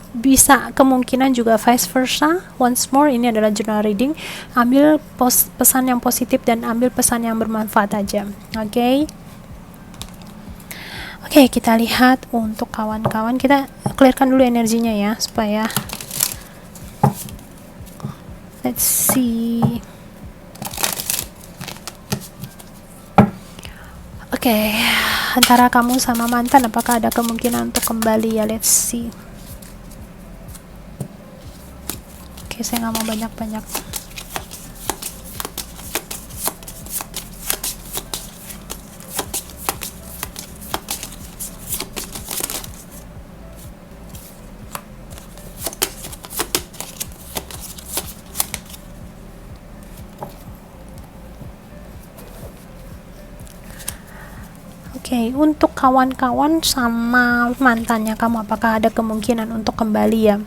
bisa kemungkinan juga vice versa. Once more, ini adalah journal reading. Ambil pesan yang positif dan ambil pesan yang bermanfaat aja. Oke, kita lihat untuk kawan-kawan. Kita clearkan dulu energinya ya, supaya let's see. Oke, antara kamu sama mantan, apakah ada kemungkinan untuk kembali ya? Let's see. Saya nggak mau banyak-banyak. Oke, untuk kawan-kawan sama mantannya kamu, apakah ada kemungkinan untuk kembali ya?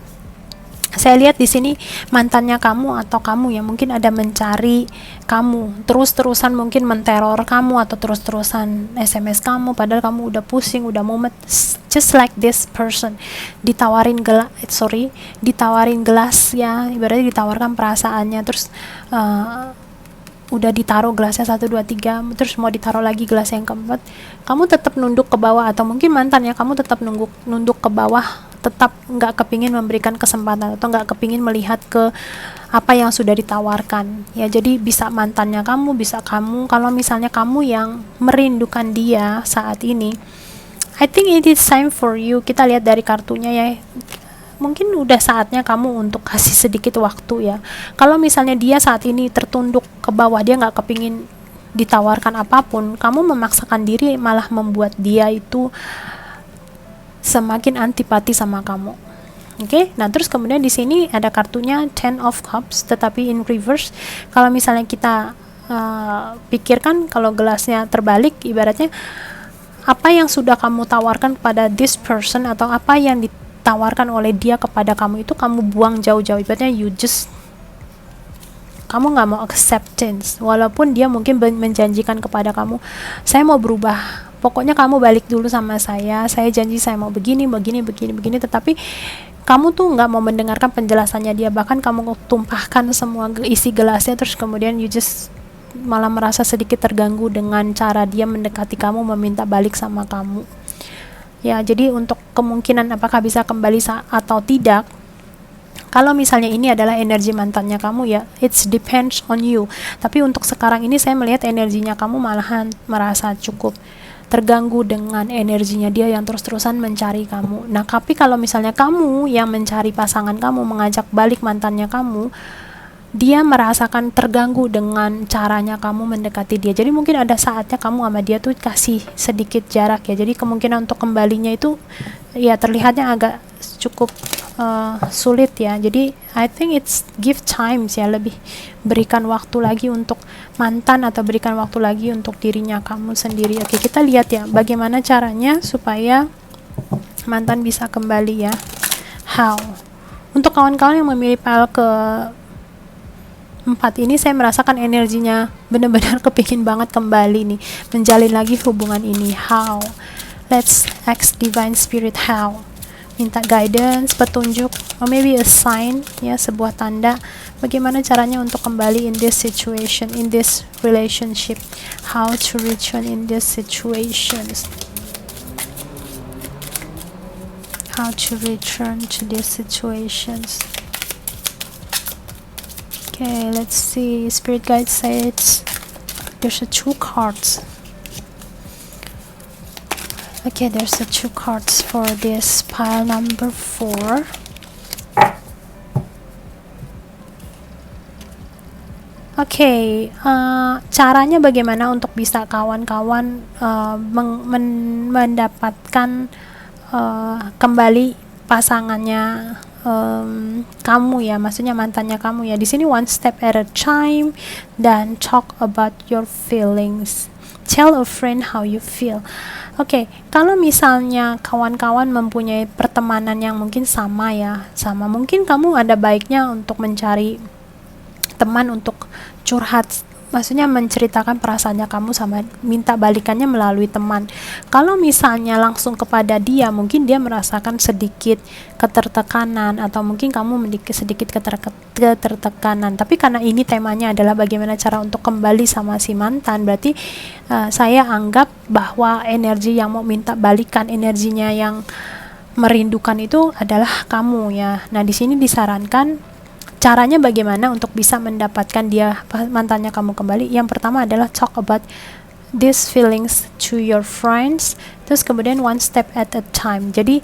Saya lihat di sini mantannya kamu atau kamu ya, mungkin ada mencari kamu, terus-terusan mungkin menteror kamu atau terus-terusan SMS kamu, padahal kamu udah pusing, udah mumet. Just like this person, ditawarin gelas ya, ibaratnya ditawarkan perasaannya, terus udah ditaruh gelasnya 1, 2, 3, terus mau ditaruh lagi gelas yang keempat, kamu tetap nunduk ke bawah, atau mungkin mantannya kamu tetap nunduk ke bawah, tetap nggak kepingin memberikan kesempatan atau nggak kepingin melihat ke apa yang sudah ditawarkan ya. Jadi bisa mantannya kamu, bisa kamu. Kalau misalnya kamu yang merindukan dia saat ini, I think it is time for you. Kita lihat dari kartunya ya, mungkin udah saatnya kamu untuk kasih sedikit waktu ya. Kalau misalnya dia saat ini tertunduk ke bawah, dia nggak kepingin ditawarkan apapun, kamu memaksakan diri malah membuat dia itu semakin antipati sama kamu. Oke, nah terus kemudian di sini ada kartunya Ten of Cups, tetapi in reverse. Kalau misalnya kita pikirkan kalau gelasnya terbalik, ibaratnya apa yang sudah kamu tawarkan kepada this person atau apa yang ditawarkan oleh dia kepada kamu itu kamu buang jauh-jauh. Ibaratnya kamu nggak mau acceptance, walaupun dia mungkin menjanjikan kepada kamu, saya mau berubah, pokoknya kamu balik dulu sama saya janji saya mau begini, tetapi kamu tuh nggak mau mendengarkan penjelasannya dia, bahkan kamu tumpahkan semua isi gelasnya, terus kemudian you just malah merasa sedikit terganggu dengan cara dia mendekati kamu, meminta balik sama kamu. Ya, jadi untuk kemungkinan apakah bisa kembali atau tidak, kalau misalnya ini adalah energi mantannya kamu, ya it's depends on you. Tapi untuk sekarang ini saya melihat energinya kamu malahan merasa cukup terganggu dengan energinya dia yang terus-terusan mencari kamu. Nah, tapi kalau misalnya kamu yang mencari pasangan kamu, mengajak balik mantannya kamu, dia merasakan terganggu dengan caranya kamu mendekati dia. Jadi mungkin ada saatnya kamu sama dia tuh kasih sedikit jarak ya. Jadi kemungkinan untuk kembalinya itu ya terlihatnya agak cukup sulit ya. Jadi I think it's give times ya, lebih berikan waktu lagi untuk mantan atau berikan waktu lagi untuk dirinya kamu sendiri. Oke, kita lihat ya bagaimana caranya supaya mantan bisa kembali ya. How? Untuk kawan-kawan yang memilih pile ke 4 ini, saya merasakan energinya benar-benar kepingin banget kembali nih, menjalin lagi hubungan ini. How? Let's ask Divine Spirit how. Minta guidance, petunjuk, or maybe a sign, ya, sebuah tanda. Bagaimana caranya untuk kembali in this situation, in this relationship. How to return in this situations. How to return to these situations. Okay, let's see. Spirit guide says there's a 2 cards. Okay, there's a 2 cards for this pile number 4. Okay, caranya bagaimana untuk bisa kawan-kawan mendapatkan kembali pasangannya kamu ya, maksudnya mantannya kamu ya. Di sini one step at a time, dan talk about your feelings. Tell a friend how you feel. Oke, kalau misalnya kawan-kawan mempunyai pertemanan yang mungkin sama ya, sama mungkin kamu ada baiknya untuk mencari teman untuk curhat, maksudnya menceritakan perasaannya kamu sama minta balikannya melalui teman. Kalau misalnya langsung kepada dia, mungkin dia merasakan sedikit ketertekanan, atau mungkin kamu memiliki sedikit ketertekanan. Tapi karena ini temanya adalah bagaimana cara untuk kembali sama si mantan, berarti saya anggap bahwa energi yang mau minta balikan, energinya yang merindukan itu adalah kamu ya. Nah, di sini disarankan caranya bagaimana untuk bisa mendapatkan dia, mantannya kamu kembali. Yang pertama adalah talk about these feelings to your friends. Terus kemudian one step at a time. Jadi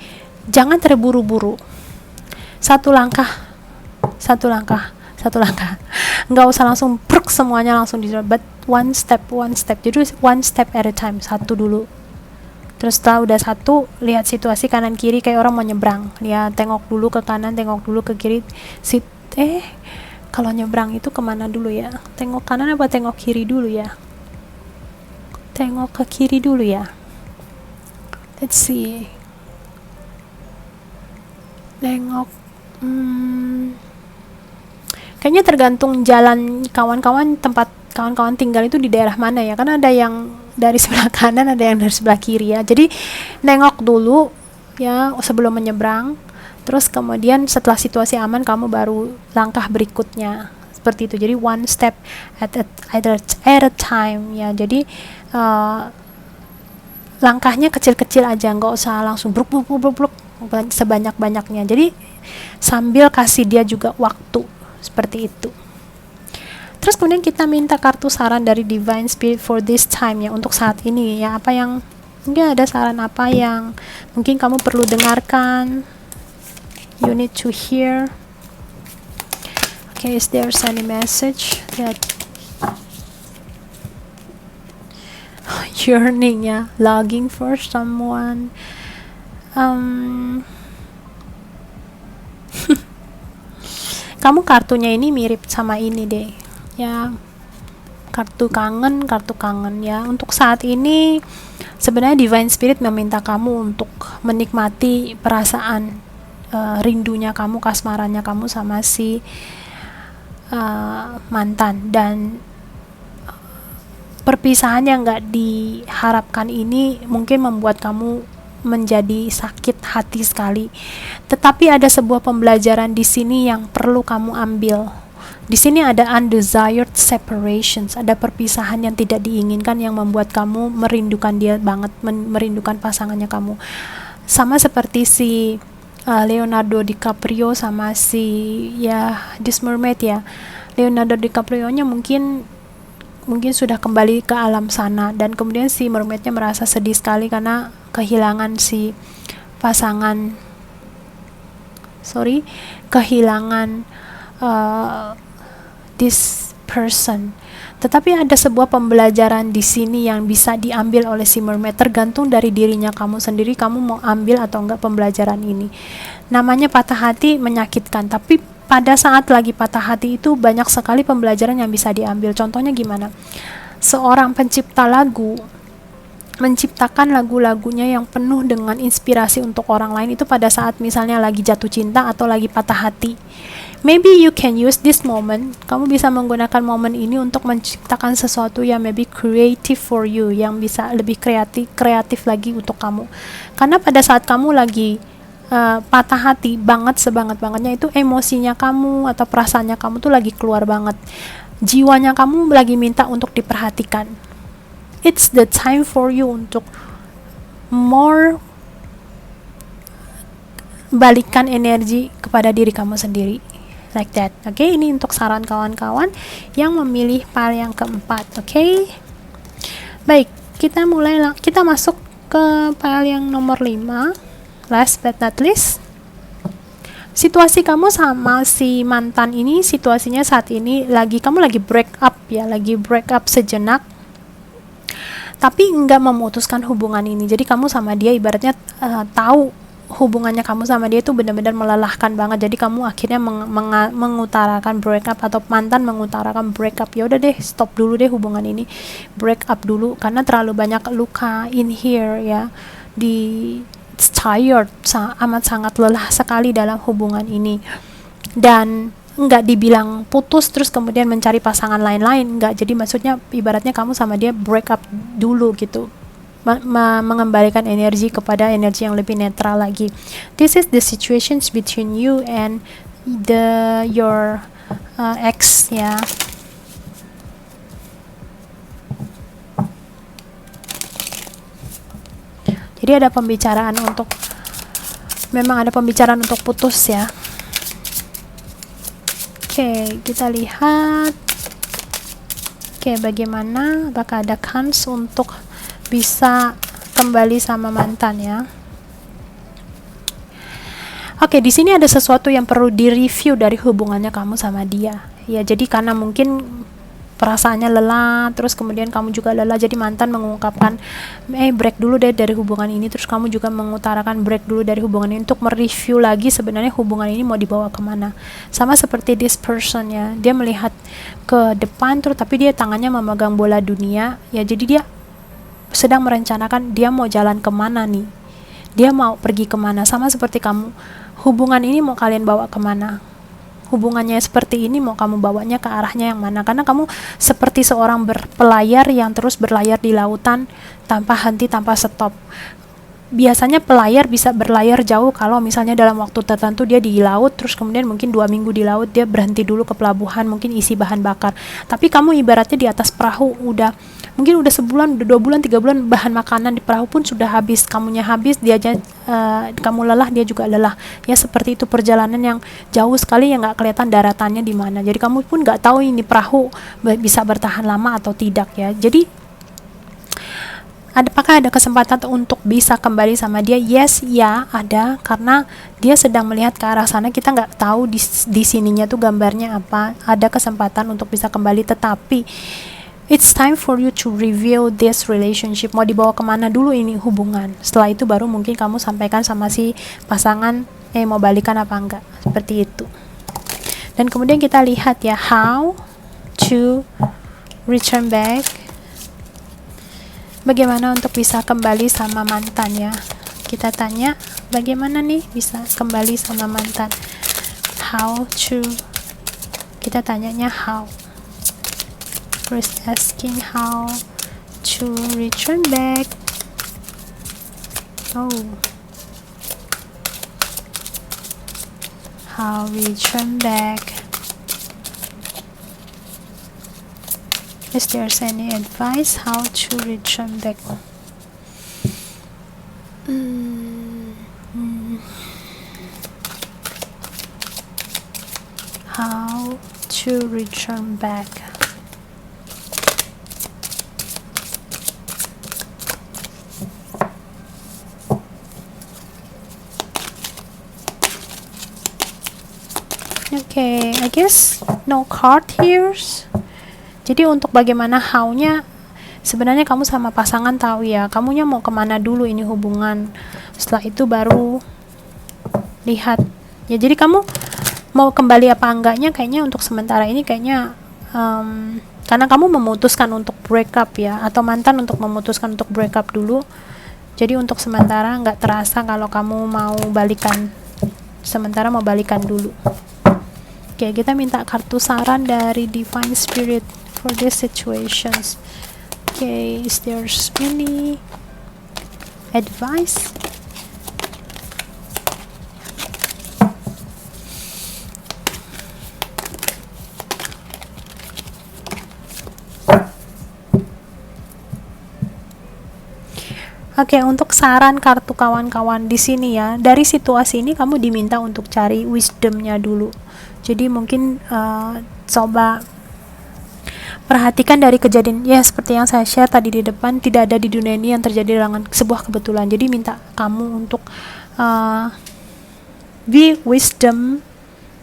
jangan terburu-buru. Satu langkah. Nggak usah langsung bruk semuanya langsung but one step. Jadi one step at a time. Satu dulu. Terus setelah udah satu, lihat situasi kanan kiri kayak orang mau nyebrang. Lihat, tengok dulu ke kanan, tengok dulu ke kiri. Kalau nyebrang itu kemana dulu ya? Tengok kanan apa tengok kiri dulu ya? Tengok ke kiri dulu ya. Let's see. Tengok. Kayaknya tergantung jalan kawan-kawan, tempat kawan-kawan tinggal itu di daerah mana ya? Karena ada yang dari sebelah kanan, ada yang dari sebelah kiri ya. Jadi nengok dulu ya sebelum menyeberang. Terus kemudian setelah situasi aman, kamu baru langkah berikutnya. Seperti itu. Jadi one step at a time ya. Jadi langkahnya kecil-kecil aja, nggak usah langsung bruk sebanyak-banyaknya. Jadi sambil kasih dia juga waktu, seperti itu. Terus kemudian kita minta kartu saran dari Divine Spirit for this time ya, untuk saat ini ya. Apa yang mungkin ada saran apa yang mungkin kamu perlu dengarkan? You need to hear. Okay, is there any message that yearning ya, longing for someone? Kamu kartunya ini mirip sama ini deh ya, kartu kangen ya. Untuk saat ini sebenarnya Divine Spirit meminta kamu untuk menikmati perasaan rindunya kamu, kasmarannya kamu sama si mantan. Dan perpisahan yang gak diharapkan ini mungkin membuat kamu menjadi sakit hati sekali. Tetapi ada sebuah pembelajaran di sini yang perlu kamu ambil. Di sini ada undesired separations, ada perpisahan yang tidak diinginkan yang membuat kamu merindukan dia banget, merindukan pasangannya kamu. Sama seperti si Leonardo DiCaprio sama si This Mermaid ya. Leonardo DiCaprio-nya mungkin sudah kembali ke alam sana, dan kemudian si mermaidnya merasa sedih sekali karena kehilangan si pasangan kehilangan this person. Tetapi ada sebuah pembelajaran di sini yang bisa diambil oleh si mermaid, tergantung dari dirinya kamu sendiri, kamu mau ambil atau enggak pembelajaran ini. Namanya patah hati menyakitkan, tapi pada saat lagi patah hati itu banyak sekali pembelajaran yang bisa diambil. Contohnya gimana? Seorang pencipta lagu menciptakan lagu-lagunya yang penuh dengan inspirasi untuk orang lain itu pada saat misalnya lagi jatuh cinta atau lagi patah hati. Maybe you can use this moment, kamu bisa menggunakan momen ini untuk menciptakan sesuatu yang maybe creative for you, yang bisa lebih kreatif lagi untuk kamu. Karena pada saat kamu lagi patah hati banget, sebanget-bangetnya, itu emosinya kamu atau perasaannya kamu tuh lagi keluar banget. Jiwanya kamu lagi minta untuk diperhatikan. It's the time for you untuk more balikan energi kepada diri kamu sendiri. Like that. Oke, ini untuk saran kawan-kawan yang memilih file yang keempat. Oke. Baik, kita masuk ke file yang nomor 5. Last but not least, situasi kamu sama si mantan ini, situasinya saat ini kamu lagi break up sejenak, tapi enggak memutuskan hubungan ini. Jadi kamu sama dia ibaratnya tahu hubungannya kamu sama dia itu benar-benar melelahkan banget. Jadi kamu akhirnya mengutarakan break up, atau mantan mengutarakan break up. Ya udah deh, stop dulu deh hubungan ini, break up dulu karena terlalu banyak luka in here ya. It's tired, amat sangat lelah sekali dalam hubungan ini. Dan enggak dibilang putus terus kemudian mencari pasangan lain-lain, enggak. Jadi maksudnya ibaratnya kamu sama dia break up dulu gitu, mengembalikan energi kepada energi yang lebih netral lagi. This is the situations between you and your ex ya. Jadi ada pembicaraan untuk putus ya. Oke, kita lihat. Oke, bagaimana? Apakah ada kans untuk bisa kembali sama mantan ya? Oke, di sini ada sesuatu yang perlu direview dari hubungannya kamu sama dia. Ya, jadi karena mungkin perasaannya lelah, terus kemudian kamu juga lelah, jadi mantan mengungkapkan break dulu deh dari hubungan ini, terus kamu juga mengutarakan break dulu dari hubungan ini untuk mereview lagi sebenarnya hubungan ini mau dibawa kemana. Sama seperti this person ya, dia melihat ke depan terus tapi dia tangannya memegang bola dunia ya, jadi dia sedang merencanakan dia mau jalan kemana nih, dia mau pergi kemana. Sama seperti kamu, hubungan ini mau kalian bawa kemana, hubungannya seperti ini mau kamu bawanya ke arahnya yang mana, karena kamu seperti seorang pelayar yang terus berlayar di lautan tanpa henti, tanpa stop. Biasanya pelayar bisa berlayar jauh kalau misalnya dalam waktu tertentu dia di laut, terus kemudian mungkin 2 minggu di laut, dia berhenti dulu ke pelabuhan, mungkin isi bahan bakar. Tapi kamu ibaratnya di atas perahu, mungkin udah sebulan, udah 2 bulan, 3 bulan, bahan makanan di perahu pun sudah habis, kamunya habis, kamu lelah, dia juga lelah. Ya seperti itu, perjalanan yang jauh sekali yang nggak kelihatan daratannya di mana. Jadi kamu pun nggak tahu ini perahu bisa bertahan lama atau tidak ya. Jadi apakah ada kesempatan untuk bisa kembali sama dia? Yes, ya ada, karena dia sedang melihat ke arah sana. Kita nggak tahu di sininya tuh gambarnya apa. Ada kesempatan untuk bisa kembali, tetapi it's time for you to review this relationship. Mau dibawa kemana dulu ini hubungan. Setelah itu baru mungkin kamu sampaikan sama si pasangan, mau balikan apa enggak. Seperti itu. Dan kemudian kita lihat ya, how to return back. Bagaimana untuk bisa kembali sama mantan ya. Kita tanya, bagaimana nih bisa kembali sama mantan. Kita tanyanya how. First asking how to return back. How return back. Is there any advice how to return back? How to return back? Okay, I guess no card here. Jadi untuk bagaimana how-nya, sebenarnya kamu sama pasangan tahu ya, kamunya mau kemana dulu ini hubungan. Setelah itu baru lihat. Ya jadi kamu mau kembali apa enggaknya kayaknya untuk sementara ini kayaknya karena kamu memutuskan untuk break up ya, atau mantan untuk memutuskan untuk break up dulu. Jadi untuk sementara nggak terasa kalau kamu mau balikan. Sementara mau balikan dulu. Oke, kita minta kartu saran dari Divine Spirit for these situations. Okay, is there any advice? Oke, untuk saran kartu kawan-kawan di sini ya, dari situasi ini kamu diminta untuk cari wisdomnya dulu. Jadi mungkin coba perhatikan dari kejadian ya seperti yang saya share tadi di depan, tidak ada di dunia ini yang terjadi dengan sebuah kebetulan. Jadi minta kamu untuk be wisdom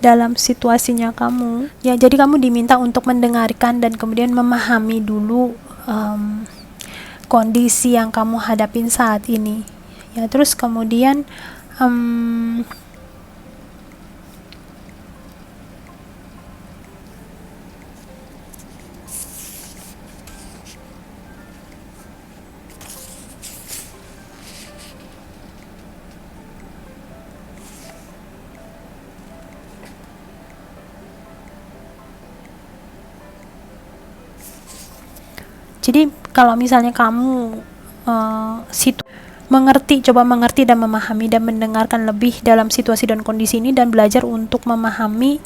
dalam situasinya kamu. Ya, jadi kamu diminta untuk mendengarkan dan kemudian memahami dulu kondisi yang kamu hadapin saat ini. Ya, terus kemudian jadi kalau misalnya kamu coba mengerti dan memahami dan mendengarkan lebih dalam situasi dan kondisi ini dan belajar untuk memahami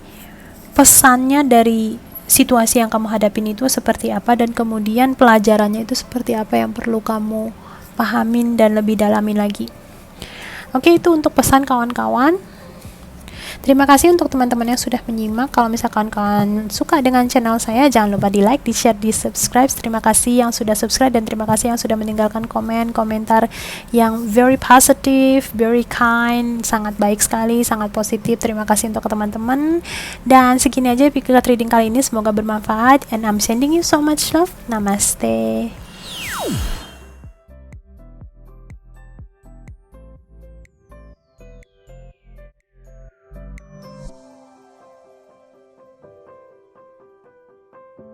pesannya dari situasi yang kamu hadapin itu seperti apa dan kemudian pelajarannya itu seperti apa yang perlu kamu pahamin dan lebih dalamin lagi. Oke, itu untuk pesan kawan-kawan. Terima kasih untuk teman-teman yang sudah menyimak. Kalau misalkan kalian suka dengan channel saya, jangan lupa di like, di share, di subscribe. Terima kasih yang sudah subscribe dan terima kasih yang sudah meninggalkan komentar yang very positive, very kind, sangat baik sekali, sangat positif. Terima kasih untuk teman-teman. Dan segini aja Pikirat reading kali ini, semoga bermanfaat. And I'm sending you so much love. Namaste.